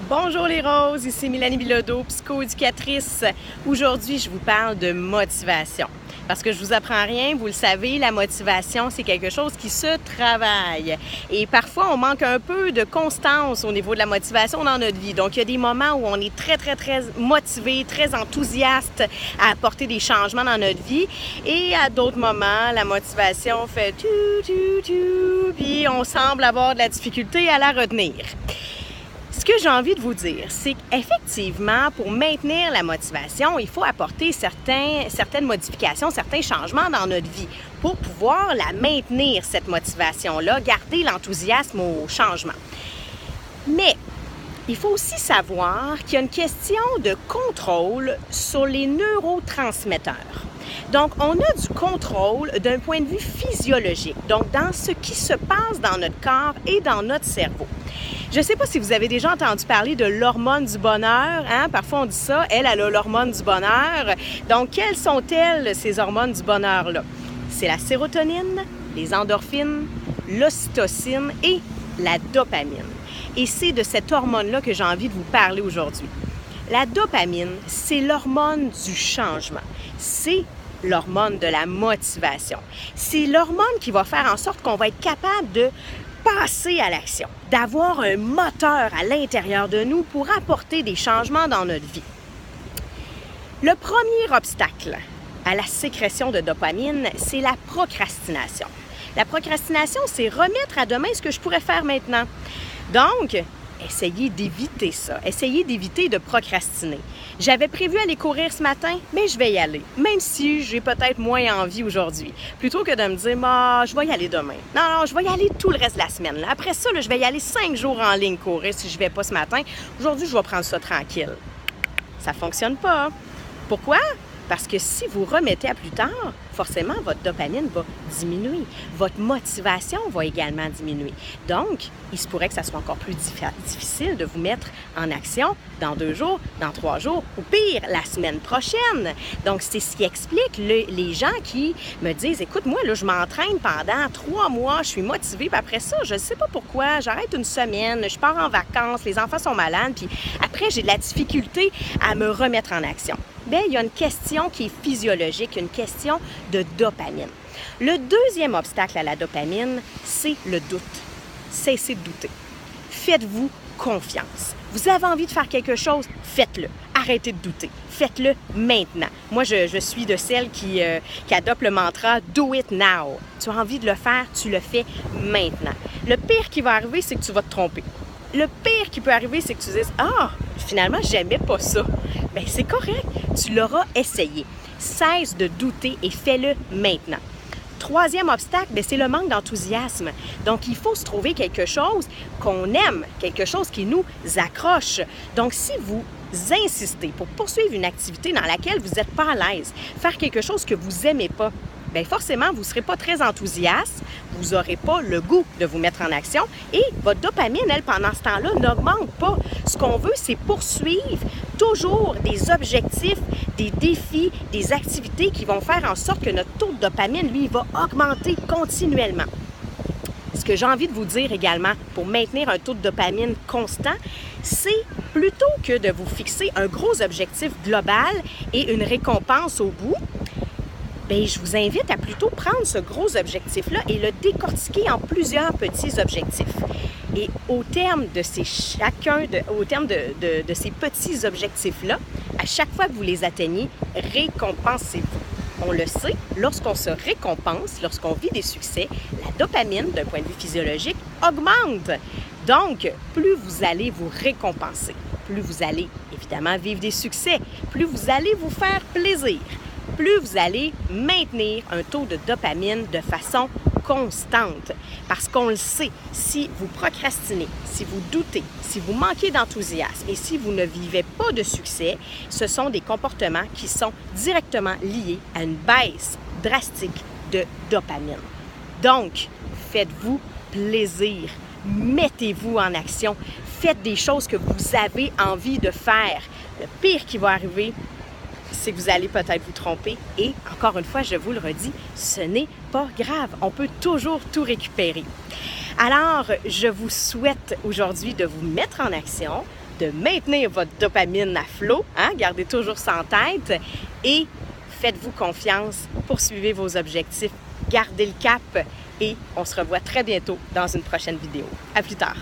Bonjour les roses, ici Mélanie Bilodeau, psychoéducatrice. Aujourd'hui, je vous parle de motivation. Parce que je vous apprends rien, vous le savez, la motivation, c'est quelque chose qui se travaille. Et parfois, on manque un peu de constance au niveau de la motivation dans notre vie. Donc, il y a des moments où on est très motivé, très enthousiaste à apporter des changements dans notre vie. Et à d'autres moments, la motivation fait puis on semble avoir de la difficulté à la retenir. Ce que j'ai envie de vous dire, c'est qu'effectivement, pour maintenir la motivation, il faut apporter certaines modifications, certains changements dans notre vie pour pouvoir la maintenir, cette motivation-là, garder l'enthousiasme au changement. Mais il faut aussi savoir qu'il y a une question de contrôle sur les neurotransmetteurs. Donc, on a du contrôle d'un point de vue physiologique, donc dans ce qui se passe dans notre corps et dans notre cerveau. Je ne sais pas si vous avez déjà entendu parler de l'hormone du bonheur, hein? Parfois on dit ça, elle a l'hormone du bonheur. Donc, quelles sont-elles, ces hormones du bonheur-là? C'est la sérotonine, les endorphines, l'ocytocine et la dopamine. Et c'est de cette hormone-là que j'ai envie de vous parler aujourd'hui. La dopamine, c'est l'hormone du changement. C'est l'hormone de la motivation. C'est l'hormone qui va faire en sorte qu'on va être capable de passer à l'action, d'avoir un moteur à l'intérieur de nous pour apporter des changements dans notre vie. Le premier obstacle à la sécrétion de dopamine, c'est la procrastination. La procrastination, c'est remettre à demain ce que je pourrais faire maintenant. Donc, essayez d'éviter ça. Essayez d'éviter de procrastiner. J'avais prévu aller courir ce matin, mais je vais y aller, même si j'ai peut-être moins envie aujourd'hui. Plutôt que de me dire, je vais y aller demain. Non, je vais y aller tout le reste de la semaine. Là. Après ça, je vais y aller 5 jours en ligne courir si je ne vais pas ce matin. Aujourd'hui, je vais prendre ça tranquille. Ça ne fonctionne pas. Pourquoi? Parce que si vous remettez à plus tard, forcément, votre dopamine va diminuer. Votre motivation va également diminuer. Donc, il se pourrait que ça soit encore plus difficile de vous mettre en action dans 2 jours, dans 3 jours, ou pire, la semaine prochaine. Donc, c'est ce qui explique les gens qui me disent, écoute, moi, là, je m'entraîne pendant 3 mois, je suis motivée, puis après ça, je ne sais pas pourquoi, j'arrête une semaine, je pars en vacances, les enfants sont malades, puis après, j'ai de la difficulté à me remettre en action. Bien, il y a une question qui est physiologique, une question de dopamine. Le deuxième obstacle à la dopamine, c'est le doute. Cessez de douter. Faites-vous confiance. Vous avez envie de faire quelque chose, faites-le. Arrêtez de douter. Faites-le maintenant. Moi, je suis de celles qui adoptent le mantra « Do it now ». Tu as envie de le faire, tu le fais maintenant. Le pire qui va arriver, c'est que tu vas te tromper. Le pire qui peut arriver, c'est que tu dises « Ah, finalement, j'aimais pas ça ». Bien, c'est correct. Tu l'auras essayé. Cesse de douter et fais-le maintenant. Troisième obstacle, c'est le manque d'enthousiasme. Donc, il faut se trouver quelque chose qu'on aime, quelque chose qui nous accroche. Donc, si vous insistez pour poursuivre une activité dans laquelle vous n'êtes pas à l'aise, faire quelque chose que vous n'aimez pas, bien forcément, vous ne serez pas très enthousiaste, vous n'aurez pas le goût de vous mettre en action et votre dopamine, elle, pendant ce temps-là, n'augmente pas. Ce qu'on veut, c'est poursuivre toujours des objectifs, des défis, des activités qui vont faire en sorte que notre taux de dopamine, lui, va augmenter continuellement. Ce que j'ai envie de vous dire également pour maintenir un taux de dopamine constant, c'est plutôt que de vous fixer un gros objectif global et une récompense au bout, bien, je vous invite à plutôt prendre ce gros objectif-là et le décortiquer en plusieurs petits objectifs. Et au terme de ces ces petits objectifs-là, à chaque fois que vous les atteignez, récompensez-vous. On le sait, lorsqu'on se récompense, lorsqu'on vit des succès, la dopamine, d'un point de vue physiologique, augmente. Donc, plus vous allez vous récompenser, plus vous allez évidemment vivre des succès, plus vous allez vous faire plaisir, plus vous allez maintenir un taux de dopamine de façon constante. Parce qu'on le sait, si vous procrastinez, si vous doutez, si vous manquez d'enthousiasme et si vous ne vivez pas de succès, ce sont des comportements qui sont directement liés à une baisse drastique de dopamine. Donc, faites-vous plaisir, mettez-vous en action, faites des choses que vous avez envie de faire. Le pire qui va arriver, c'est que vous allez peut-être vous tromper et, encore une fois, je vous le redis, ce n'est pas grave. On peut toujours tout récupérer. Alors, je vous souhaite aujourd'hui de vous mettre en action de maintenir votre dopamine à flot, hein? Gardez toujours ça en tête et faites-vous confiance, poursuivez vos objectifs, gardez le cap et on se revoit très bientôt dans une prochaine vidéo. À plus tard!